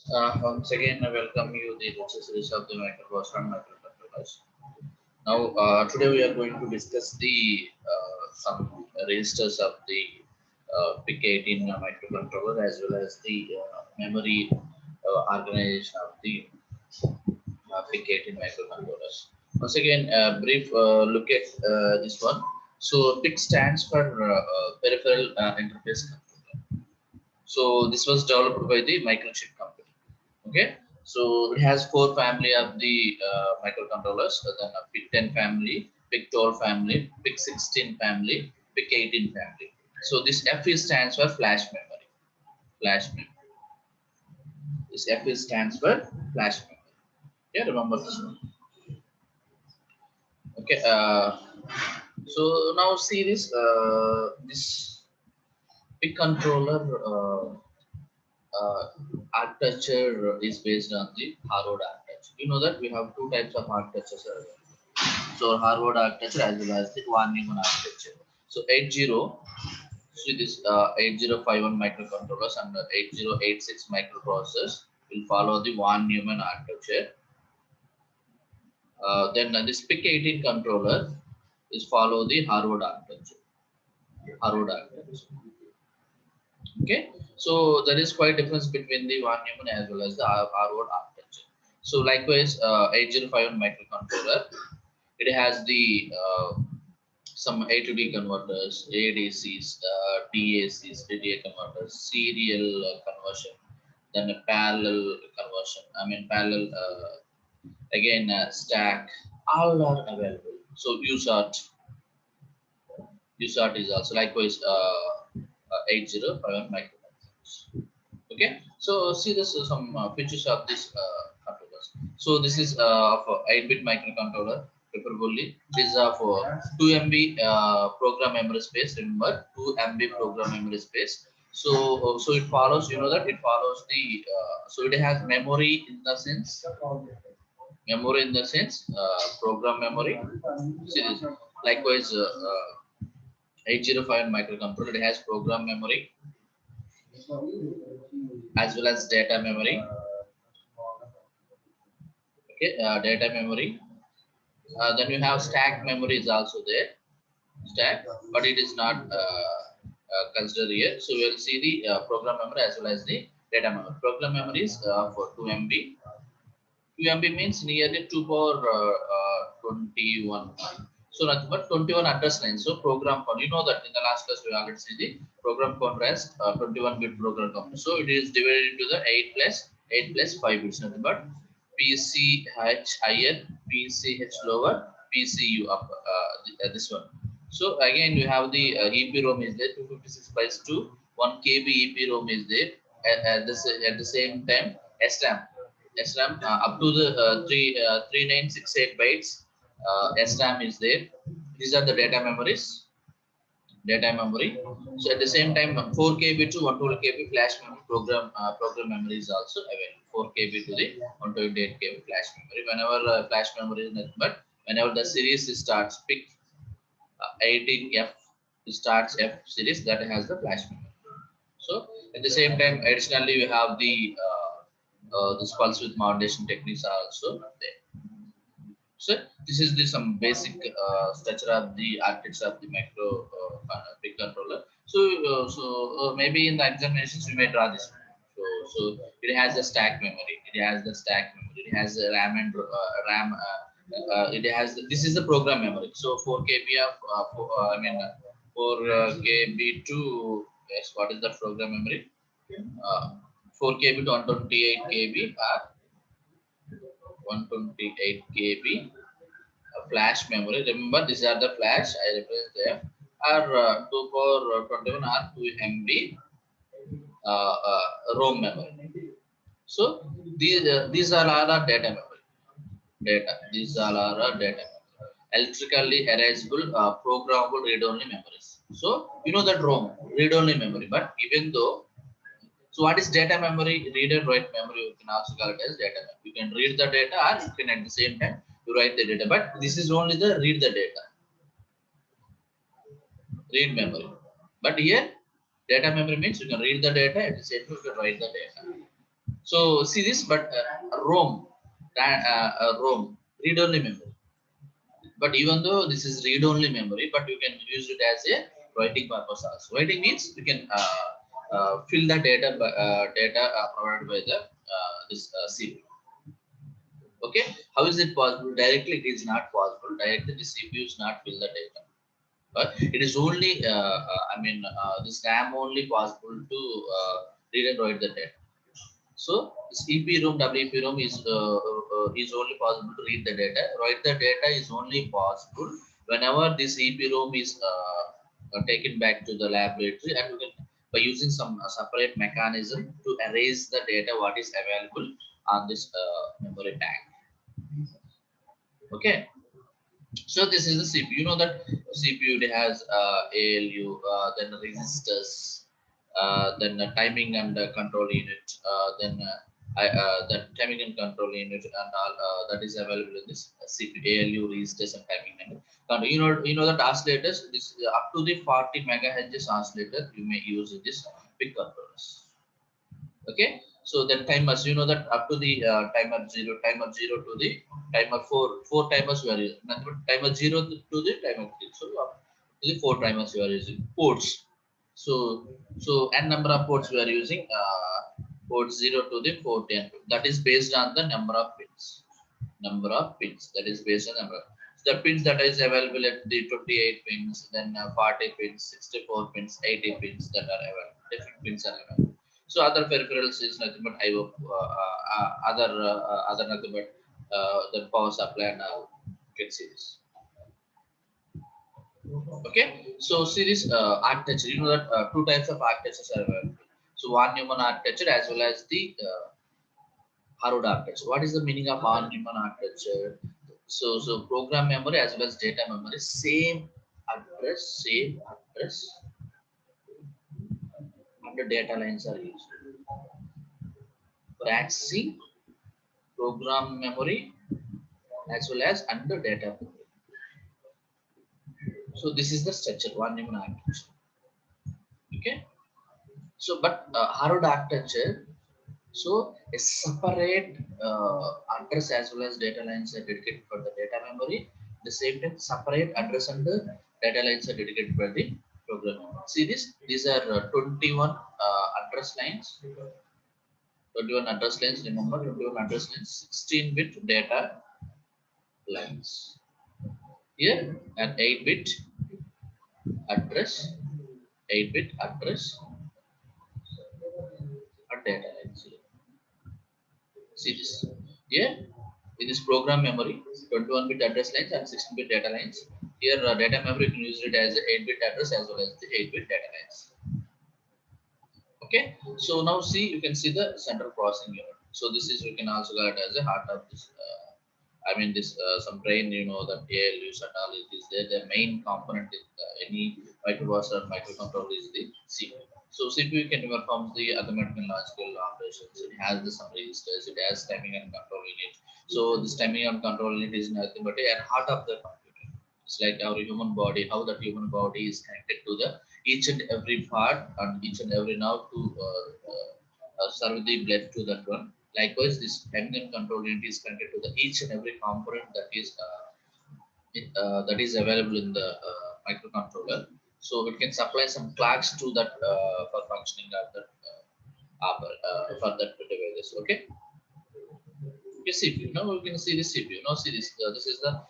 Once again, I welcome you the lecture series of the microprocessor and microcontrollers. Now, today we are going to discuss the some registers of the PIC18 microcontroller as well as the memory organization of the PIC18 microcontrollers. Once again, brief look at this one. So, PIC stands for Peripheral Interface Controller. So, this was developed by the Microchip company. Okay, so it has four family of the microcontrollers, then a PIC10 family, PIC12 family, PIC16 family, PIC18 family. So this FE stands for flash memory. Flash memory. This FE stands for flash memory. Yeah, remember this one. Okay. So now see this this PIC controller architecture is based on the Harvard architecture. You know that we have two types of architectures. So Harvard architecture as well as the Von Neumann architecture. So 80, see this 8051 microcontrollers and 8086 microprocessors will follow the Von Neumann architecture. Then this PIC18 controller is follow the Harvard architecture. Harvard architecture. Okay, so there is quite difference between the Von Neumann as well as the Harvard architecture. So likewise, 8051 microcontroller, it has the some A to D converters, ADCs, DACs, DDA converters, serial conversion, then a parallel conversion. I mean parallel again stack. All are available. So USART is also likewise 8051 microcontrollers. Okay, so see this some features of this controllers. So this is for 8-bit microcontroller. Preferably, it is for 2 MB program memory space. Remember, 2 MB program memory space. So it follows. You know that it follows the. So it has memory in the sense. Memory in the sense program memory. See this. Likewise, 805 microcontroller. It has program memory as well as data memory. Okay, data memory. Then you have stack memory is also there, stack, but it is not considered here. So we will see the program memory as well as the data memory. Program memory is for 2 MB. 2 MB means nearly 2 power 21. So nothing but 21 address lines. So program count. You know that in the last class we already see the program count as 21-bit program count. So it is divided into the 8 plus 5 bits. Nothing but PCH higher, PCH lower, PCU up. This one. So again we have the EPROM is there. 256 bytes to 1 KB EPROM is there. At the same time SRAM. SRAM up to the 3968 bytes SRAM is there. These are the data memories. Data memory. So at the same time, 4 KB to 128 KB flash memory program memory is also available. 4 KB to the 128 KB flash memory. Whenever flash memory is nothing but whenever the series starts, PIC 18F starts F series that has the flash memory. So at the same time, additionally we have the this pulse width modulation techniques are also there. So this is the some basic structure of the architecture of the micro PIC controller. So maybe in the examinations we may draw this one. So it has the stack memory. It has the stack memory. It has the RAM and RAM. It has this is the program memory. So 4 KB of 4 KB to yes. What is the program memory? 4 KB to 128 KB are 128 KB flash memory. Remember, these are the flash. I represent them. Are 2 power 21 or 2 MB ROM memory. So these are all data memory. Data. These are all data memory. Electrically erasable, programmable read-only memories. So you know that ROM read-only memory. But even though so what is data memory? Read and write memory. You can also call it as data memory. You can read the data or you can at the same time you write the data. But this is only the read the data. Read memory. But here data memory means you can read the data at the same time you can write the data. So see this, but ROM, ROM, read-only memory. But even though this is read-only memory, but you can use it as a writing purpose also. Writing means you can fill the data provided by the this CPU. Okay, how is it possible? Directly, it is not possible. Directly, the CPU is not fill the data. But it is only, this RAM only possible to read and write the data. So this EPROM, WEPROM is only possible to read the data. Write the data is only possible whenever this EPROM is taken back to the laboratory, and we can, by using some separate mechanism to erase the data what is available on this memory bank. Okay. So this is the CPU. You know that CPU it has ALU, then registers, then timing and control unit, then timing and control unit, and all that is available in this CPU. ALU registers and timing unit. And you know that oscillators. This up to the 40 megahertz oscillator you may use in this big controllers. Okay, so then timers, you know that up to the timer zero to the timer four timers we are using. Nothing but timer 0 to the timer 3. So up to the 4 timers you are using. Ports, so n number of ports we are using, port 0 to the 410. That is based on the number of pins. That is based on number of, the pins that is available at the 28 pins, then 40 pins, 64 pins, 80 pins that are available. Different pins are available. So other peripherals is nothing but IO, other nothing but the power supply and you can see this. Okay, so see this architecture. You know that two types of architectures are available. So Von Neumann architecture as well as the Harrod architecture. What is the meaning of Von Neumann architecture? So program memory as well as data memory, same address, and the data lines are used for accessing program memory as well as under data memory. So this is the structure, Von Neumann architecture. Okay. So but Harrod architecture, so a separate address as well as data lines are dedicated for the data memory. At the same time, separate address and the data lines are dedicated for the program memory. See this? These are 21 address lines. 21 address lines. Remember, 21 address lines. 16-bit data lines. Here an 8-bit address. 8-bit address and data lines. See this? Here it is program memory, 21-bit address lines and 16-bit data lines. Here data memory you can use it as 8-bit address as well as the 8-bit data lines. Okay, so now see, you can see the central processing unit. So this is, you can also call it as a heart of this. This some brain, you know, that ALUs and all it is there. The main component in any microprocessor, microcontroller is the CPU. So CPU can perform the arithmetic and logical operations. It has the some registers. It has timing and control unit. So this timing and control unit is nothing but a heart of the computer. It's like our human body. How that human body is connected to the each and every part and each and every nerve to serve the blood to that one. Likewise, this timing and control unit is connected to the each and every component that is available in the microcontroller. So it can supply some clocks to that for functioning of that for that devices. Okay. Okay, CPU. Now we can see this CPU. Now see this. This is the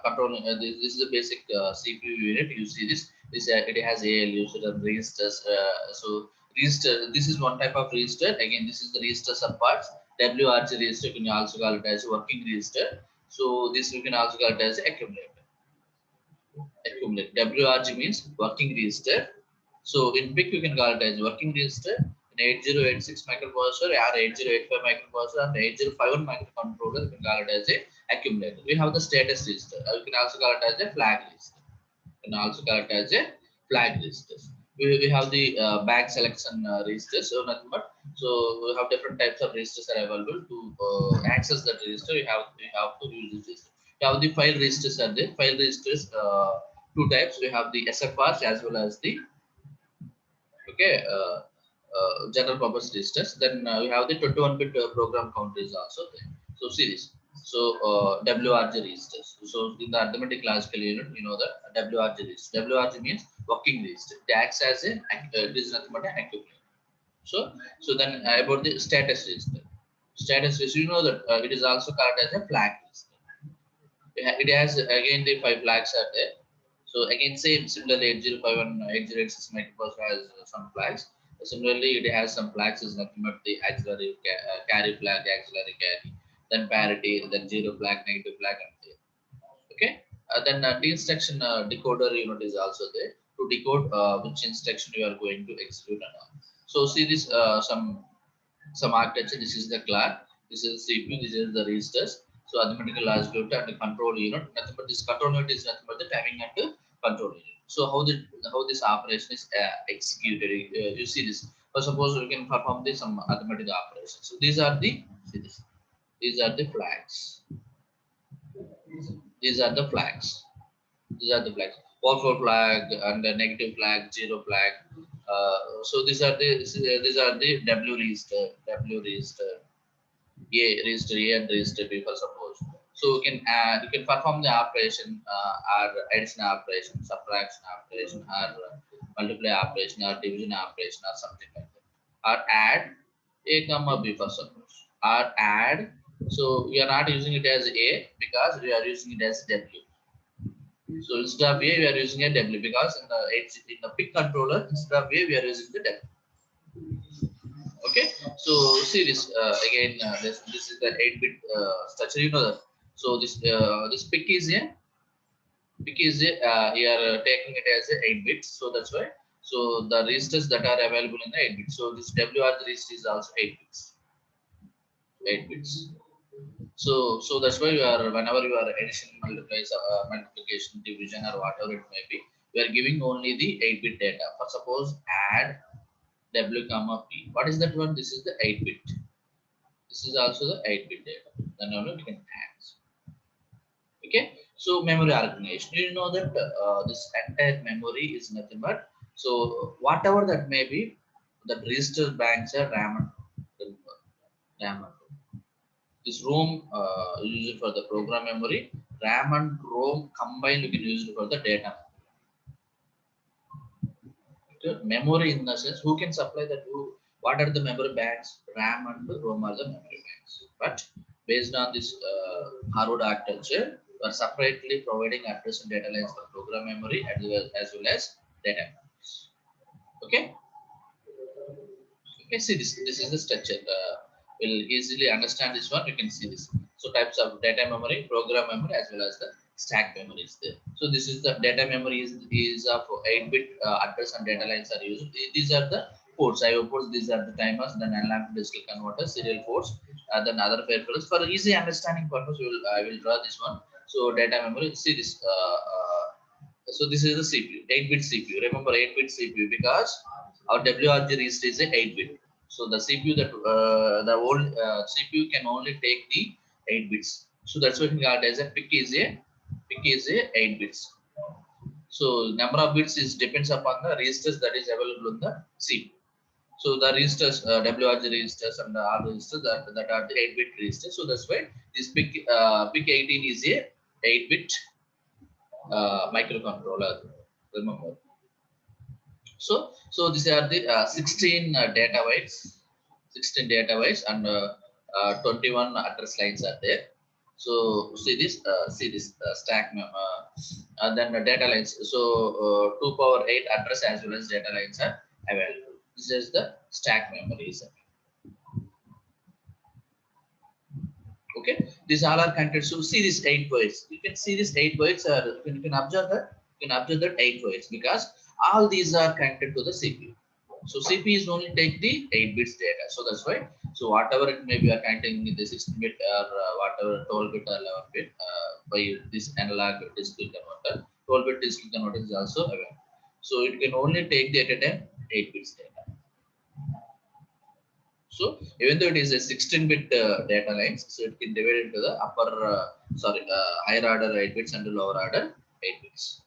control. This is the basic CPU unit. You see this. This it has ALU, so the registers. So register. This is one type of register. Again, this is the register subparts. WRG register. You can also call it as working register. So this you can also call it as accumulator. WRG means working register. So in PIC you can call it as working register. In 8086 microprocessor or 8085 microprocessor and 8051 microcontroller, you can call it as a accumulator. We have the status register. You can also call it as a flag register. You can also call it as a flag register. We have the bag selection registers. So nothing but, so we have different types of registers are available to access that register. You have to use this register. You have the file registers are there. File registers, two types. We have the SFRs as well as the general purpose registers. Then we have the 21-bit program counter is also there. So see this. So WRG registers. So in the arithmetic logical unit, you know the WRG register. WRG means working register. It acts as a it is nothing but an active player. So then about the status register. Status register, you know that it is also called as a flag register. It has again the 5 flags are there. So again same similarly 8051 8086 microprocessor has some flags. Similarly it has some flags is nothing but the auxiliary carry flag, auxiliary carry, then parity, then zero flag, negative flag, and there. Okay. Then the instruction decoder unit is also there to decode which instruction you are going to execute and all. So see this some architecture. This is the clock. This is CPU. This is the registers. So arithmetical logic unit and the control unit. Nothing but this control unit is nothing but the timing and the control unit. So how this operation is executed? You see this. For suppose we can perform this some arithmetic operations. So these are the see this. These are the flags. These are the flags. These are the flags. Overflow flag and the negative flag, zero flag. So these are the W register, A register A and register B for suppose. So you can perform the operation or addition operation, subtraction operation, or multiply operation, or division operation, or something like that. Or add A comma B for suppose. Or add. So we are not using it as A because we are using it as W. So instead of A, we are using a W because in the PIC controller, instead of A, we are using the W. Okay, so see this again. This is the 8-bit structure. You know that. So this PIC is a we are taking it as a 8 bits. So that's why. So the registers that are available in the 8 bits. So this WR register is also 8 bits. 8 bits. So that's why you are whenever you are addition, multiplication, division, or whatever it may be, we are giving only the 8-bit data. For suppose add W comma P. What is that one? This is the 8-bit. This is also the 8-bit data. Then only we can add. Okay. So memory organization. You know that this entire memory is nothing but so whatever that may be, the register banks are RAM and RAM. This ROM use it for the program memory. RAM and ROM combined, you can use it for the data. Okay. Memory in the sense, who can supply that? What are the memory banks? RAM and ROM are the memory banks. But based on this Harwood architecture, we are separately providing address and data lines for program memory as well as data memories. Okay. Okay, see this is the structure. Will easily understand this one. You can see this. So types of data memory, program memory, as well as the stack memory is there. So this is the data memory is of 8-bit address and data lines are used. These are the ports, IO ports. These are the timers, then unlocked digital converters, serial ports, then other peripherals. For easy understanding purpose, I will draw this one. So data memory. See this. So this is the CPU, 8-bit CPU. Remember 8-bit CPU because our WRG register is a 8-bit. So the CPU that the old CPU can only take the 8 bits. So that's what we got as a PIC is a 8 bits. So number of bits is depends upon the registers that is available in the CPU. So the registers, WRG registers and the R registers that are the 8-bit registers. So that's why this PIC 18 is a 8-bit microcontroller. Remember. So these are the 16 data bytes, 16 data bytes, and 21 address lines are there. So see this stack then the data lines. So 2 power 8 address as well as data lines are available. This is the stack memories. Okay, these all are connected. So see this 8 bytes. You can see this 8 bytes are you can observe that 8 bytes because all these are connected to the CPU. So CPU is only take the 8 bits data. So that's why. So whatever it may be, are connecting the 16-bit or whatever 12-bit or 11-bit by this analog digital converter. 12-bit digital converter is also available. So it can only take the at a time 8 bits data. So even though it is a 16-bit data lines, so it can divide into the higher order 8 bits and lower order 8 bits.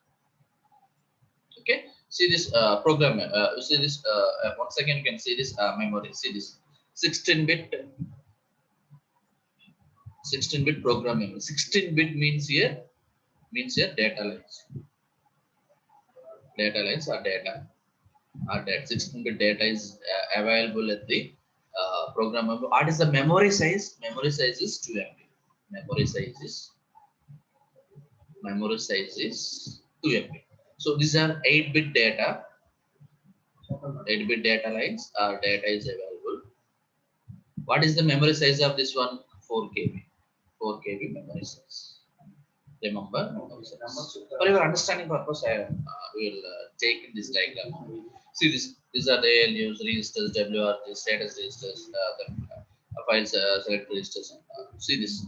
Okay, See this program. You see this. Once again, you can see this memory. See this 16-bit program memory. 16-bit means here data lines. Data lines are data. 16-bit data is available at the program memory. What is the memory size? Memory size is 2 MB. Memory size is 2 MB. So these are 8-bit data. 8-bit data lines. Data is available. What is the memory size of this one? 4 KB. 4 KB memory size. Remember, memory size. For your understanding purpose, I will take in this diagram. See this. These are the ALUs, registers, WRG, status registers, files, select registers. See this.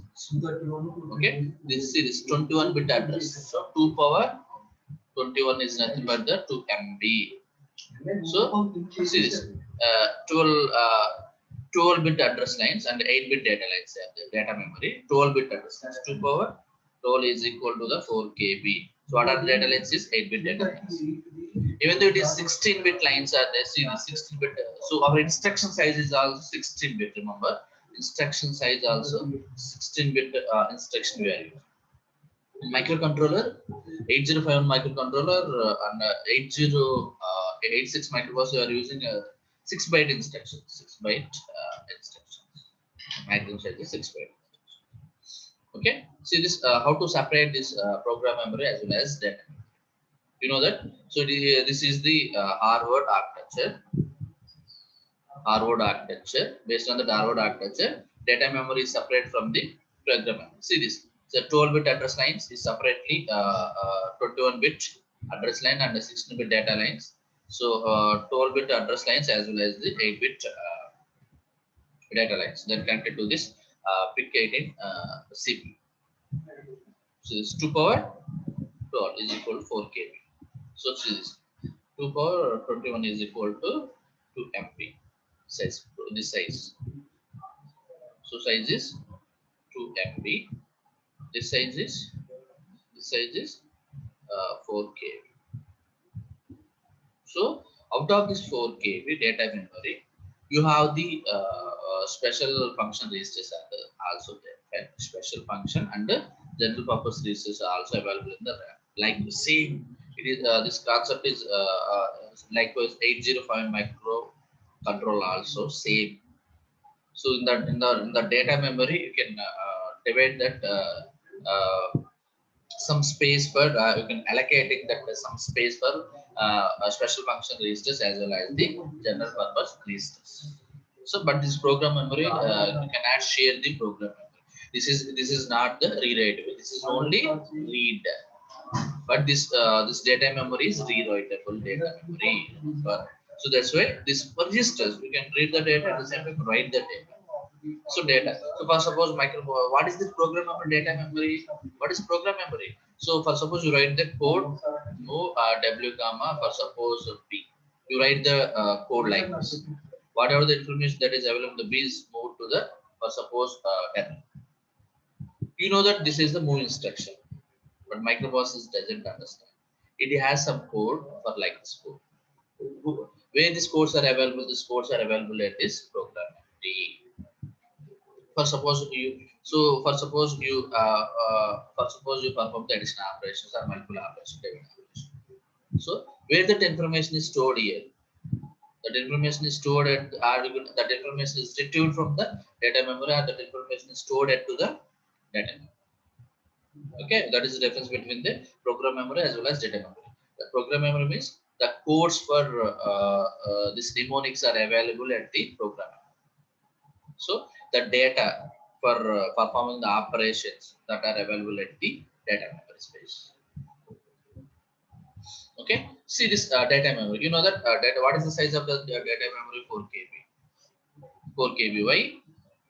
Okay. See this 21-bit address. So 2 power 21 is nothing but the 2 MB. So see this. 12-bit address lines and 8-bit data lines are the data memory. 12-bit address lines. 2 power 12 is equal to the 4 KB. So what are the data lines? Is 8-bit data lines. Even though it is 16-bit lines are there, see the 16-bit. So our instruction size is also 16-bit. Remember, instruction size also 16-bit instruction value. Microcontroller, 8051 microcontroller and 8086 microprocessor, you are using a 6-byte instruction. 6-byte instructions. Maximum size is 6-byte. Okay. See this. How to separate this program memory as well as data. You know that. So this is the R-word architecture. R-word architecture. Based on the R-word architecture, data memory is separate from the program memory. See this. So 12-bit address lines is separately 21-bit address line and the 16-bit data lines. So 12-bit address lines as well as the 8-bit data lines then connected to this PIC18 CPU. So this 2 power 12 is equal to 4 KB. So this 2 power 21 is equal to 2 MB size. This size. So size is 2 MB. This size is 4 KB. So out of this 4 KB data memory, you have the special function registers are also there. Right? Special function and the general purpose registers are also available in the RAM. Like the same, it is this concept is likewise 805 microcontroller also same. So in the data memory, you can divide that some space for you can allocating that some space for special function registers as well as the general purpose registers. So, but this program memory you cannot share the program memory. This is not the rewritable. This is only read. But this data memory is rewritable data memory. So that's why this registers you can read the data at the same time write the data. So data. So for suppose what is this program memory data memory? What is program memory? So for suppose you write the code move W comma for suppose B. You write the code like this. Whatever the information that is available, the B is moved to the for suppose N. You know that this is the move instruction, but microprocessor doesn't understand. It has some code for like this code. Where these codes are available, these codes are available at this program memory. For suppose you perform the additional operations or multiple operations. So where that information is stored here, that information is stored at that information is retrieved from the data memory or that information is stored at to the data memory. Okay, that is the difference between the program memory as well as data memory. The program memory means the codes for this mnemonics are available at the program memory. So the data for performing the operations that are available at the data memory space. Okay, see this data memory. You know that data. What is the size of the data memory? 4 KB. 4 KB. Why?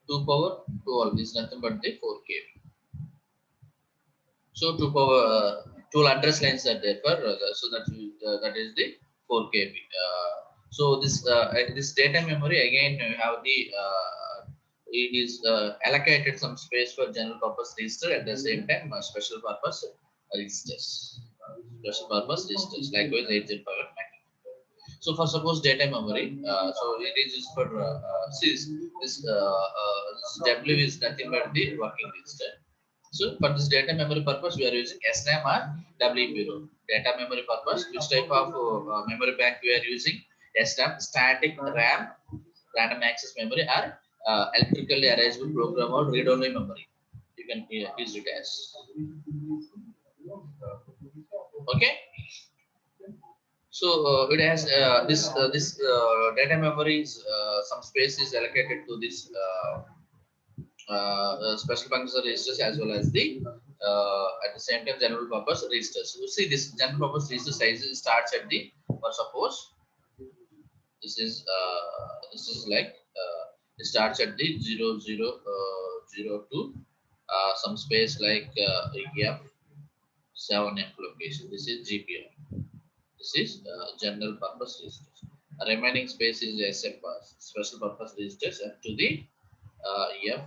2 power 12 is nothing but the 4 KB. So 2 power 12 address lines are there for so that is the 4 KB. So this data memory again you have the it is allocated some space for general purpose register at the same time special purpose registers. Special purpose registers likewise 805 So for suppose data memory, so it is used for see this W is nothing but the working register. So for this data memory purpose, we are using SRAM or WEP-ROM. Data memory purpose, which type of memory bank we are using? SRAM, static RAM, random access memory, or electrically erasable program or read-only memory. You can use it as. Okay. So it has this data memory is some space is allocated to this special function registers as well as the at the same time general purpose registers. So you see this general purpose register size starts at the, or suppose this is like it starts at the 0002 some space like F7F location. This is GPR. This is general purpose registers. Remaining space is SFR, special purpose registers, up to the F.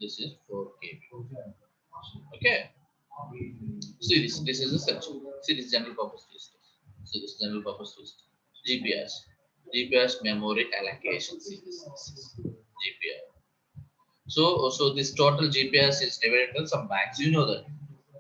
This is 4 KB. Okay. See this. This is a section. See this general purpose registers. See this general purpose register. GPS. GPS memory allocation. See this. This is GPS. So this total GPS is divided into some banks. You know that.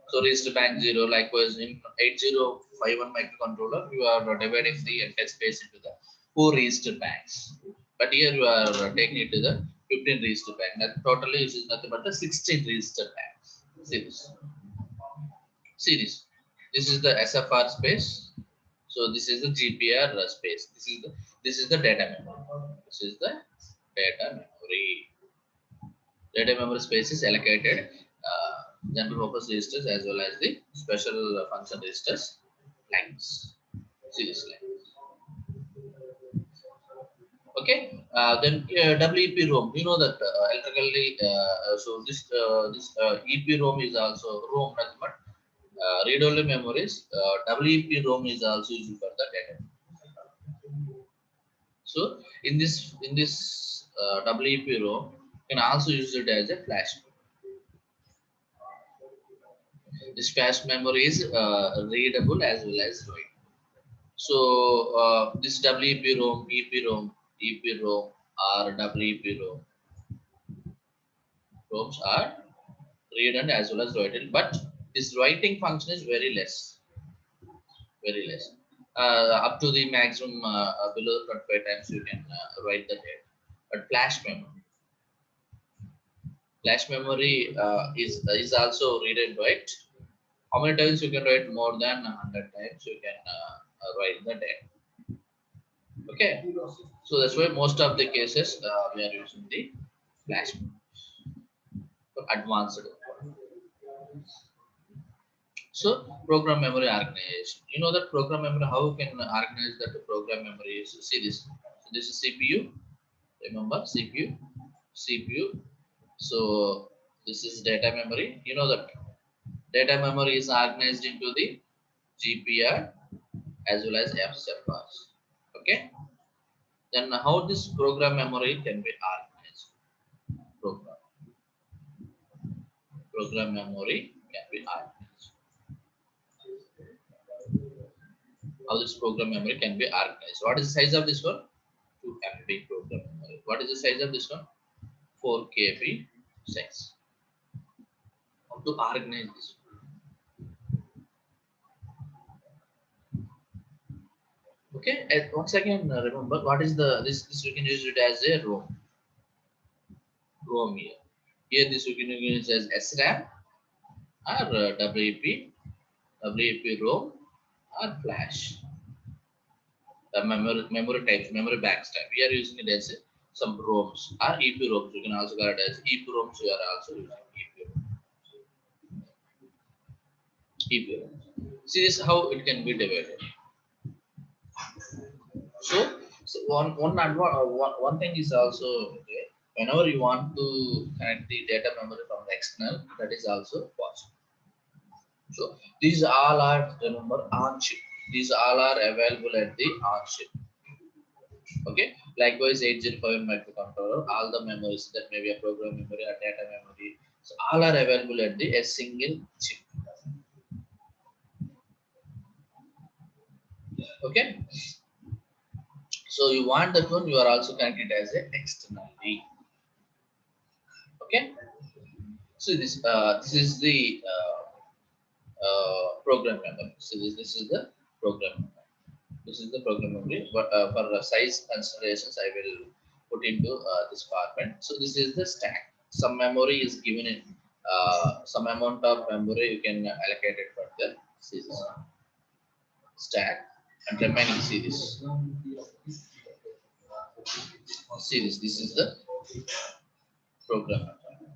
So register bank 0, likewise in 8051 microcontroller, you are dividing the entire space into the 4 register banks. But here you are taking it to the 15 register bank. That totally is nothing but the 16 register banks. See this. See this. This is the SFR space. So this is the GPR space. This is the data memory. This is the data memory. Data memory space is allocated general purpose registers as well as the special function registers like this. See this line. Okay. Then WEP-ROM. You know that electrically. So this EPROM is also ROM, nothing but read-only memories. WEP-ROM is also used for the data. So in this WEP-ROM, you can also use it as a flash. This flash memory is readable as well as write. So this WEP-ROM, EPROM, or WEP-ROM ROMs are read and as well as write. But this writing function is very less, very less. Up to the maximum below 25 times you can write the data. But flash memory is also read and write. How many times you can write? More than 100 times you can write the data. Okay, so that's why most of the cases we are using the flash for advanced. So program memory organization. You know that program memory, how you can organize that program memory is. See this. So this is CPU. Remember CPU. So this is data memory. You know that data memory is organized into the GPR as well as FSFRs. Okay. Then how this program memory can be organized? Program memory can be organized. How this program memory can be organized? What is the size of this one? 2 MB program memory. What is the size of this one? 4 KB size. How to organize this? Okay, and once again remember what is the this we can use it as a ROM here. Here this we can use as SRAM or WEP ROM or flash. The memory types, memory banks type. We are using it as some ROMs or EPROMs. You can also call it as EPROMs. We are also using EPROM. See this how it can be divided. So one thing is also okay. Whenever you want to connect the data memory from the external, that is also possible. So these all are, remember, on chip. These all are available at the on chip. Okay. Likewise, 8051 microcontroller, all the memories that may be a program memory or data memory, so all are available at the a single chip. Okay. So you want that one, you are also connected as a externally. Okay. So this is the program memory. So this is the program memory. This is the program memory. But for size considerations, I will put into this compartment. So this is the stack. Some memory is given in some amount of memory you can allocate it for the series stack and remaining series. Series. This is the program memory.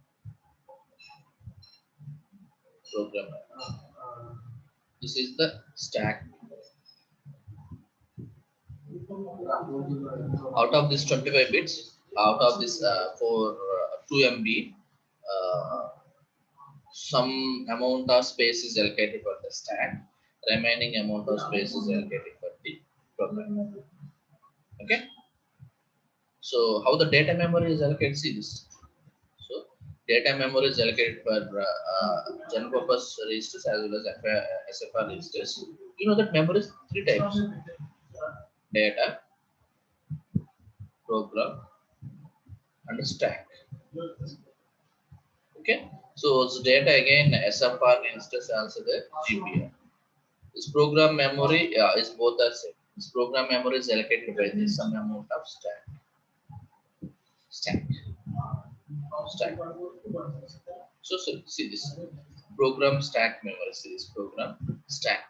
Program memory. This is the stack. Out of this 25 bits, out of this for 2 MB, uh, some amount of space is allocated for the stack, remaining amount of space is allocated for the program. Okay. So how the data memory is allocated? See this. So data memory is allocated for general purpose registers as well as SFR registers. You know that memory is three types: data, program, and stack. Okay. So it's data again, SFR instance also the GPR. This program memory is both are same. This program memory is allocated by this some amount of stack. Stack. Stack. So see this program stack memory. See this program stack.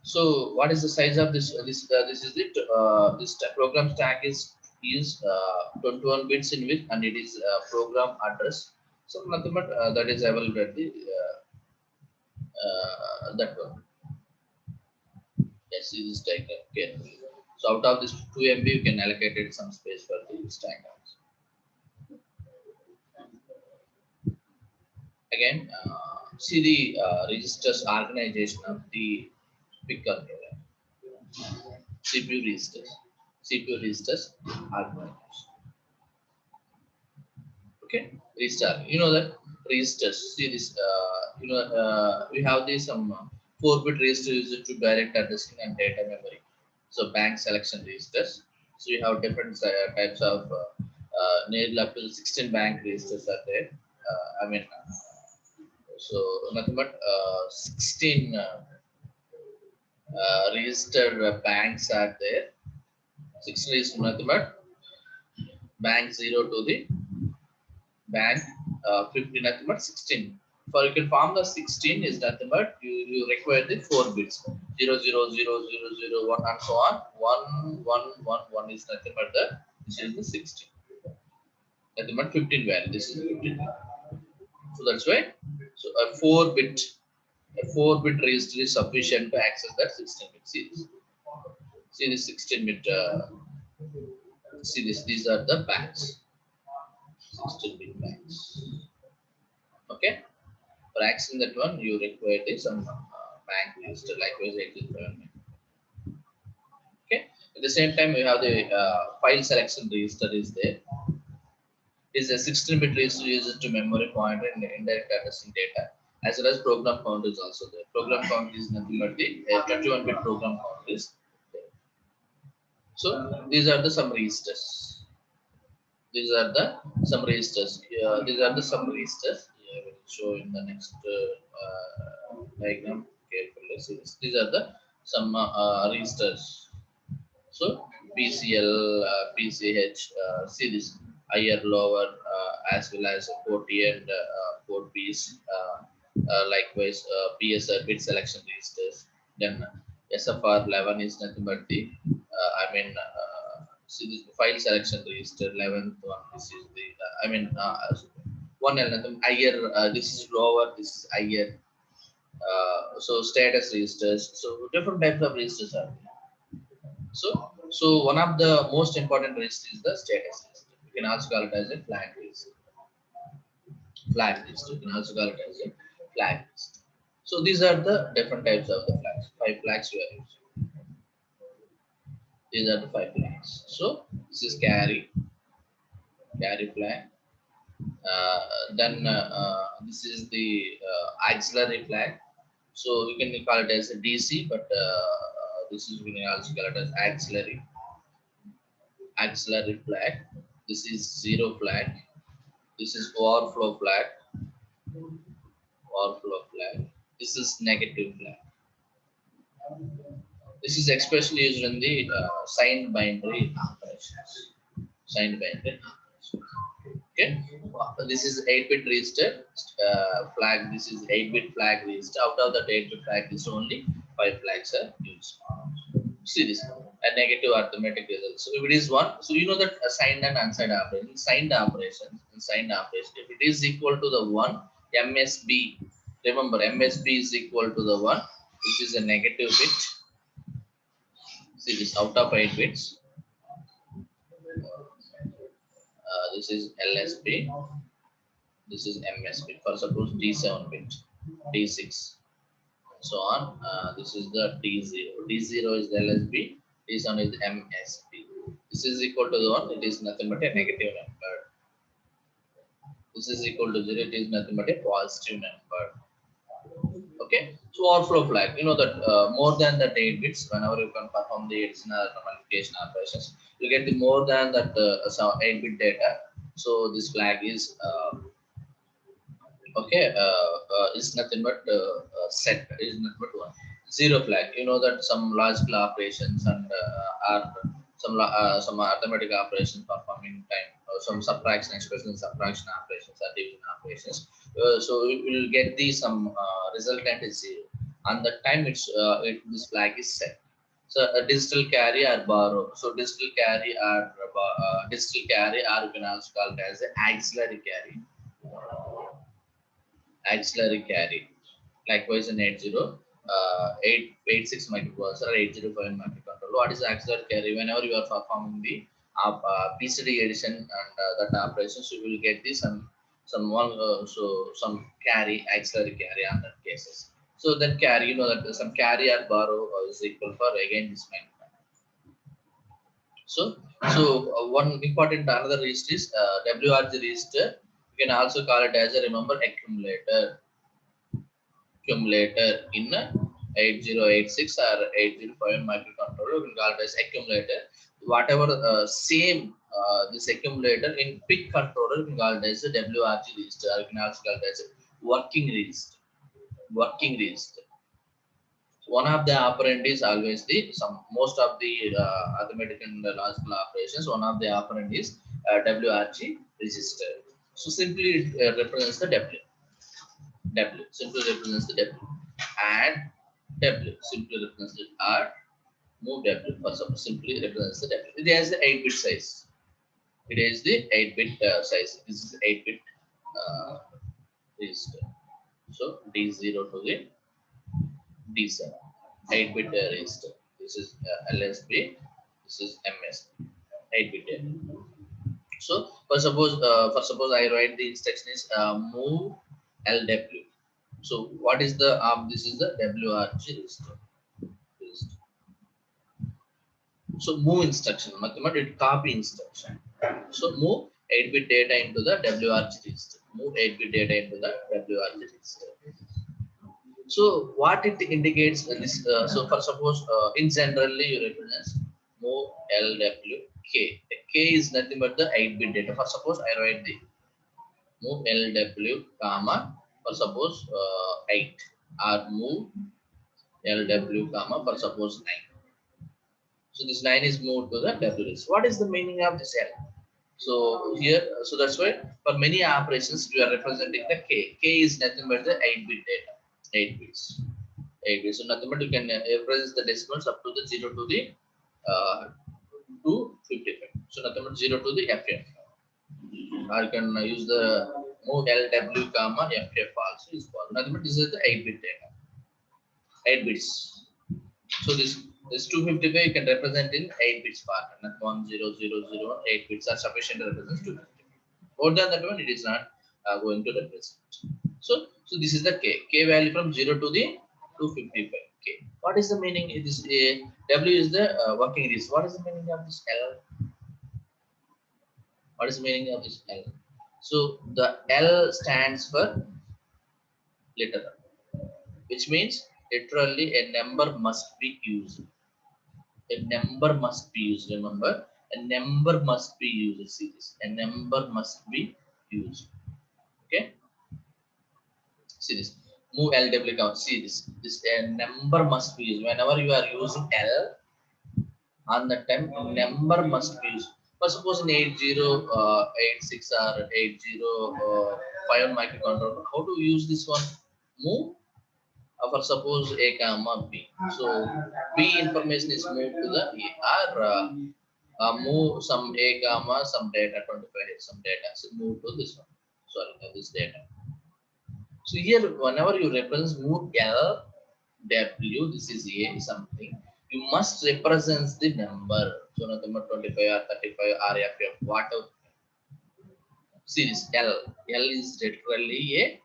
So what is the size of this? This is it. This program stack is 21 bits in width and it is program address. So nothing but that is available at the that one. Yes, this is taken carefully. So out of this 2 MB, you can allocate it some space for the stack also. Again, see the registers organization of the picker here. CPU registers. CPU registers organization. Okay, restart. You know that registers. See this. We have these some 4-bit register used to direct addressing and data memory. So bank selection registers. So you have different types of nearly up to 16 bank registers are there. So nothing but 16 registered banks are there. 16 is nothing but bank 0 to the bank 50 nothing but 16. For you can form the 16 is nothing but you require the 4 bits 0 0 0 0 0 1 and so on 1 1 1 1 is nothing but the this is the 16 nothing but 15 value this is 15. So that's why so a 4-bit register is sufficient to access that 16-bit series. See this 16-bit see this these are the banks 16-bit banks. Okay. For accessing that one, you require some bank register, likewise 87. Okay. At the same time, we have the file selection register is there. Is a 16-bit register used to memory pointer and indirect addressing data, as well as program count is also there. Program count is nothing but the 21-bit program count is there. So these are the some registers. These are the some registers. These are the some registers. I will show in the next diagram carefully. See this. These are the some registers. So PCL, PCH, see this higher, lower, as well as port A and port B's. Likewise, PSR bit selection registers. Then SFR 11 is nothing but the see this file selection register 11th one. This is the one nothing higher. This is lower. This is higher. So status registers. So different types of registers are there. So one of the most important registers is the status register. You can also call it as a flag register. Flag register. You can also call it as a flag register. So these are the different types of the flags. 5 flags we are using. These are the 5 flags. So this is carry flag, Then this is the auxiliary flag. So you can call it as a DC, but this is, we can also call it as auxiliary flag. This is zero flag. This is overflow flag. Overflow flag. This is negative flag. This is especially used in the signed binary operations. Signed binary operations. Okay, this is 8-bit register flag. This is 8-bit flag register. Out of that 8-bit flag is only 5 flags are used. See this, a negative arithmetic result. So if it is one, so you know that signed and unsigned operation, signed operations, if it is equal to the one, MSB. Remember, MSB is equal to the one, which is a negative bit. See this, out of 8 bits. This is LSB. This is MSB. For suppose D7 bit, D6, so on. This is the D0. D0 is the LSB. D7 is MSB. This is equal to the 1. It is nothing but a negative number. This is equal to 0. It is nothing but a positive number. Okay. So overflow flag. You know that more than that 8 bits, whenever you can perform the additional multiplication operations, you get the more than that 8-bit data. So this flag is okay, is nothing but set, is nothing but one. Zero flag, you know that some logical operations and are some arithmetic operations performing time, some subtraction expressions, subtraction operations, or division operations. So we will get the some resultant is zero. And the time this flag is set. So a digital carry or borrow. So digital carry or you can also call it as an auxiliary carry. Auxiliary carry. Likewise in 886 microprocessor or 805 microcontroller. What is auxiliary carry? Whenever you are performing the PCD addition and that operations, you will get this some carry, auxiliary carry on that cases. So that carry, you know that some carry or borrow is equal for again this microcontroller. So one important another register is WRG register. You can also call it as a, remember, accumulator in 8086 or 805 microcontroller. You can call it as accumulator. Whatever same this accumulator in PIC controller, you can call it as a WRG register, or you can also call it as a working register. Working register. One of the operand is always the most of the arithmetic and logical operations. One of the operand is WRG register. So simply it represents the W. W simply represents the W, and W simply represents the R. Move W for suppose simply represents the W. It has the 8-bit size. It is the 8-bit size. This is 8-bit register. So D0 to the D7, 8-bit register. This is LSB. This is MSB, 8-bit data. So for suppose I write the instruction is move LW. So what is the this is the WRG register. So move instruction, mathematical copy instruction. So move 8-bit data into the WRG register. Move 8-bit data into the WRG register. So what it indicates this. So for suppose in generally you represent move LWK. The K is nothing but the 8-bit data. For suppose I write the move LW comma for suppose 8, or move LW comma for suppose 9. So this 9 is moved to the W list. What is the meaning of this L? So here, so that's why for many operations we are representing the K. K is nothing but the 8-bit data. 8 bits. 8 bits. So nothing but you can represent the decimals up to the 0 to the 255. So nothing but 0 to the FF. Or you can use the move LW comma FF also is possible. Nothing but this is the 8-bit data. 8 bits. So this 255 you can represent in 8 bits part. Not 1 0 0 0 8 bits are sufficient to represent 255. More than that one, it is not going to represent. So this is the K value from 0 to the 255 K. What is the meaning? It is W is the working register. What is the meaning of this L? What is the meaning of this L? So the L stands for literal, which means literally a number must be used. A number must be used. Remember, a number must be used. See this, a number must be used. Okay, see this, move LW count. See this, this a number must be used. Whenever you are using L on the time, number must be used. For suppose in 8086 or 8051 microcontroller, how to use this one? Move for suppose A comma B. So B information is moved to the A, or move some A comma some data 25 some data. So move to this one. Sorry, this data. So here, whenever you represent move L W, this is A something, you must represent the number. So number 25 or 35 or FF, whatever. See this L. L is literally a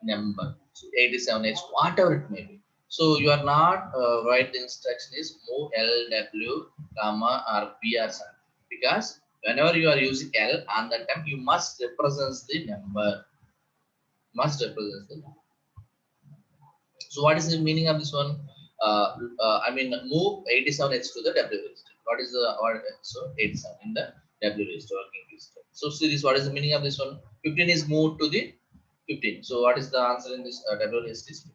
number. So 87H, whatever it may be. So you are not write the instruction is move L W comma or B or something, because whenever you are using L on that time, you must represent the number. Must represent the number. So what is the meaning of this one? I mean, move 87H to the W register. What is the order? So 87 in the W register, working register. So see this, what is the meaning of this one? 15 is moved to the 15. So what is the answer in this W register? Is 15.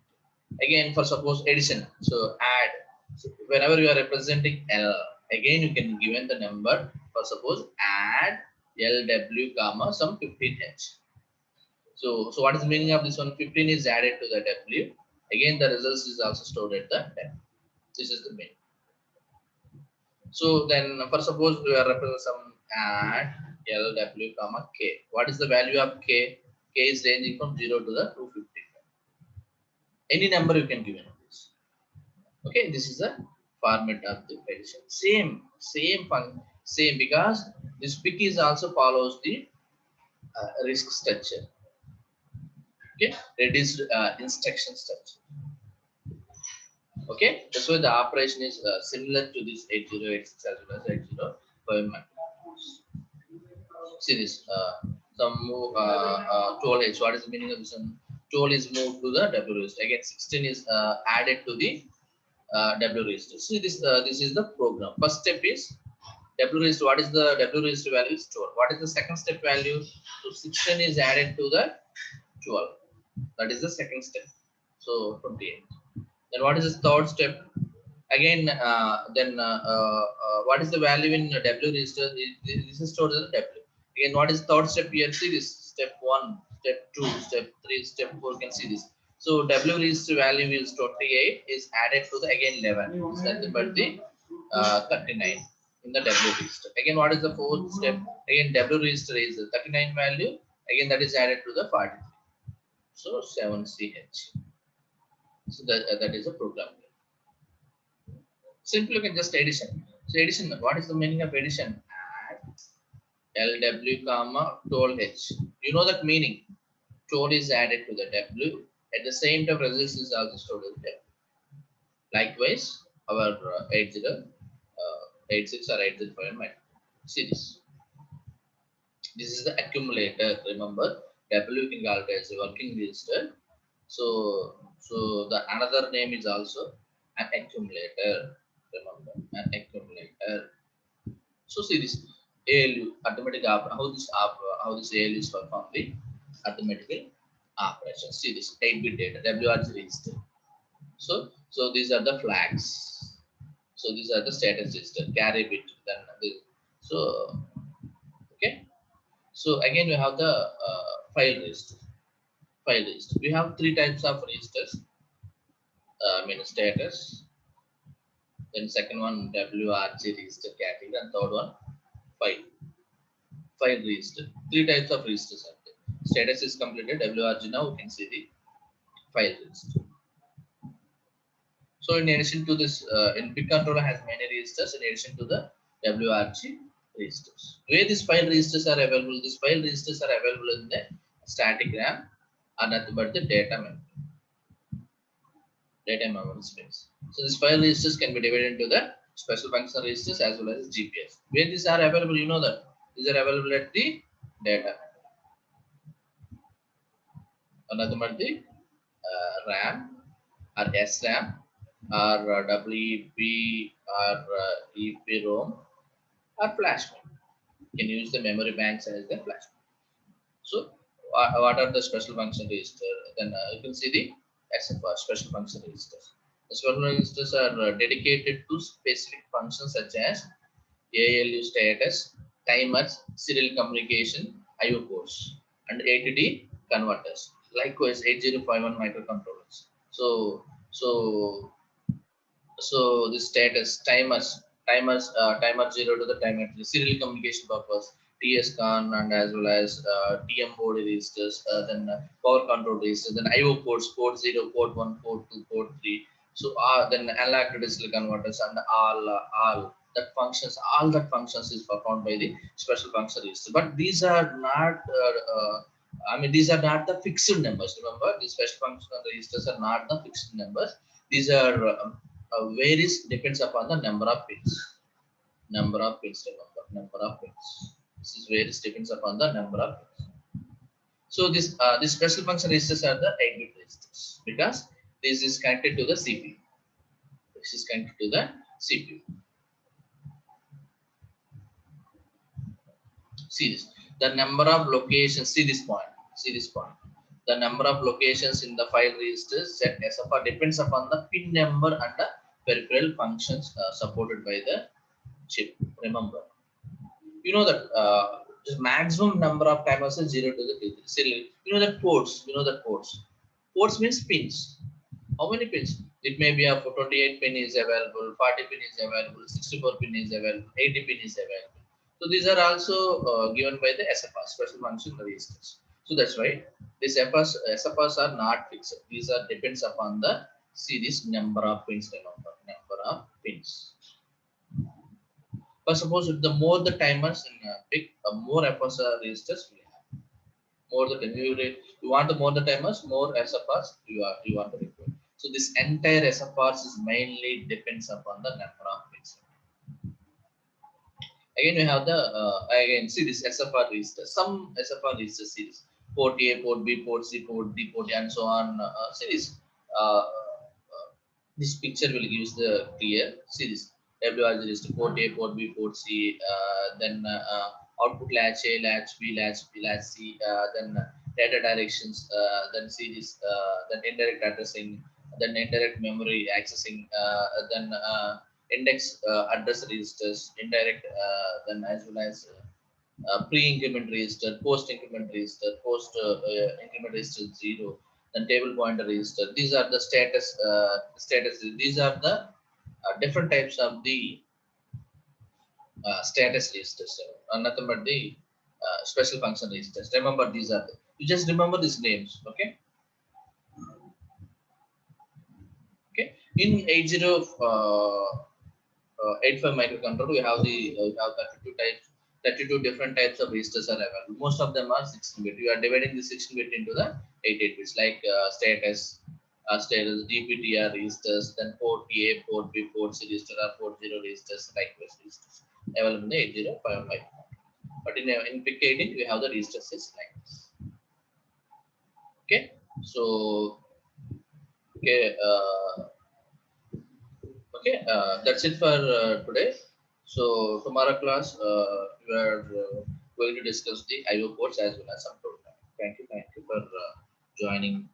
Again, for suppose addition. So add. So whenever you are representing L, again you can given the number. For suppose add LW comma some 15H. So what is the meaning of this one? 15 is added to the W. Again, the results is also stored at the W. This is the meaning. So then, for suppose we are representing some add LW comma K. What is the value of K? K is ranging from 0 to the 250. Any number you can give in this. Okay, this is the format of the addition. Same because this PIC is also follows the RISC structure. Okay, reduced instruction structure. Okay, that's why the operation is similar to this 8086 as well as 8051. See this, some move 12H. What is the meaning of this one? 12 is moved to the W register. Again, 16 is added to the W register. See this, this is the program. First step is W register. What is the W register value? Is 12. What is the second step value? So 16 is added to the 12. That is the second step. So 28. Then what is the third step? Again, what is the value in W register? This is stored as a W. Again, what is third step here? See this, step 1, step 2, step 3, step 4. You can see this. So W register value is 28 is added to the again 11. Is nothing but the 39 in the W register. Again, what is the fourth step? Again, W register is the 39 value. Again, that is added to the 43. So 7CH. So that is a program. Simple, you can just addition. So addition, what is the meaning of addition? Add LW comma 12H. You know that meaning. 12 is added to the W. At the same time, result is also stored in W. Likewise, our 86 or 8051 might. See this. This is the accumulator. Remember, W can call it as a working register. So the another name is also an accumulator. Remember, an accumulator. So see this ALU automatic how this ALU is performed the arithmetical operation. See this 8-bit data WRG register. So these are the flags. So these are the status register, carry bit. Then this. So okay. So again we have the file register. File register. We have 3 types of registers. Status. Then second one WRG register category, and third one file register. 3 types of registers are there. Status is completed. WRG, now we can see the file register. So in addition to this, in PIC controller has many registers in addition to the WRG registers. Where these file registers are available? These file registers are available in the static RAM and nothing but the data memory space. So these file registers can be divided into the special function registers as well as GPS. Where these are available, you know that these are available at the data. Nothing but the RAM or SRAM or WEP or EPROM or flash memory. You can use the memory banks as the flash memory. So what are the special function register? Then you can see the SFR, special function registers. The special registers are dedicated to specific functions such as ALU status, timers, serial communication, IO ports, and ATD converters. Likewise, 8051 microcontrollers. So the status timer 0 to the timer 3 serial communication purpose TS-CON and as well as TM board registers, then power control registers, then IO ports, port 0, port 1, port 2, port 3. So then analog to digital converters and all that functions is performed by the special function register. But these are not these are not the fixed numbers. Remember, the special function registers are not the fixed numbers. These are varies depends upon the number of pins. Number of pins, remember, number of pins. This is varies depends upon the number of pins. So this special function registers are the 8-bit registers because this is connected to the CPU. This is connected to the CPU. See this. The number of locations. See this point. See this point. The number of locations in the file registers set SFR depends upon the pin number and the peripheral functions supported by the chip. Remember, you know that the maximum number of timers is 0 to the 3. You know that ports. You know that ports. Ports means pins. How many pins? It may be a 28 pin is available, 40 pin is available, 64 pin is available, 80 pin is available. So these are also given by the SFR, special function registers. So that's why these SFRs are not fixed. These are depends upon the series number of pins. Remember, number of pins. But suppose if the more the timers in big, more FSR registers we have. More the you want the more the timers, more SFRs you want to require. So this entire SFRs is mainly depends upon the number of pins. Again, we have the again see this SFR register. Some SFR register series port A, port B, port C, port D, port A, and so on series. This picture will give the clear series. WRG register port A, port B, port C, then output latch A, latch B, latch B, latch C, then data directions, then series, then indirect addressing, then indirect memory accessing, then index address registers, indirect, then as well as pre-increment register, post-increment register, post-increment register 0, then table pointer register. These are the status. These are the different types of the status registers. Nothing but the special function registers. Remember, these are you just remember these names. Okay. Okay. In 8085 microcontroller, we have 32 types. 32 different types of registers are available. Most of them are 16-bit. You are dividing the 16-bit into the 8 bits, like status, DPTR registers, then port A, port B, port C register, or port 0 registers, likewise registers available in the 8051 microcontroller. But in PIC18, we have the registers is like this. Okay, so okay. Okay, that's it for today. So tomorrow class, we are going to discuss the IO ports as well as some program. Thank you for joining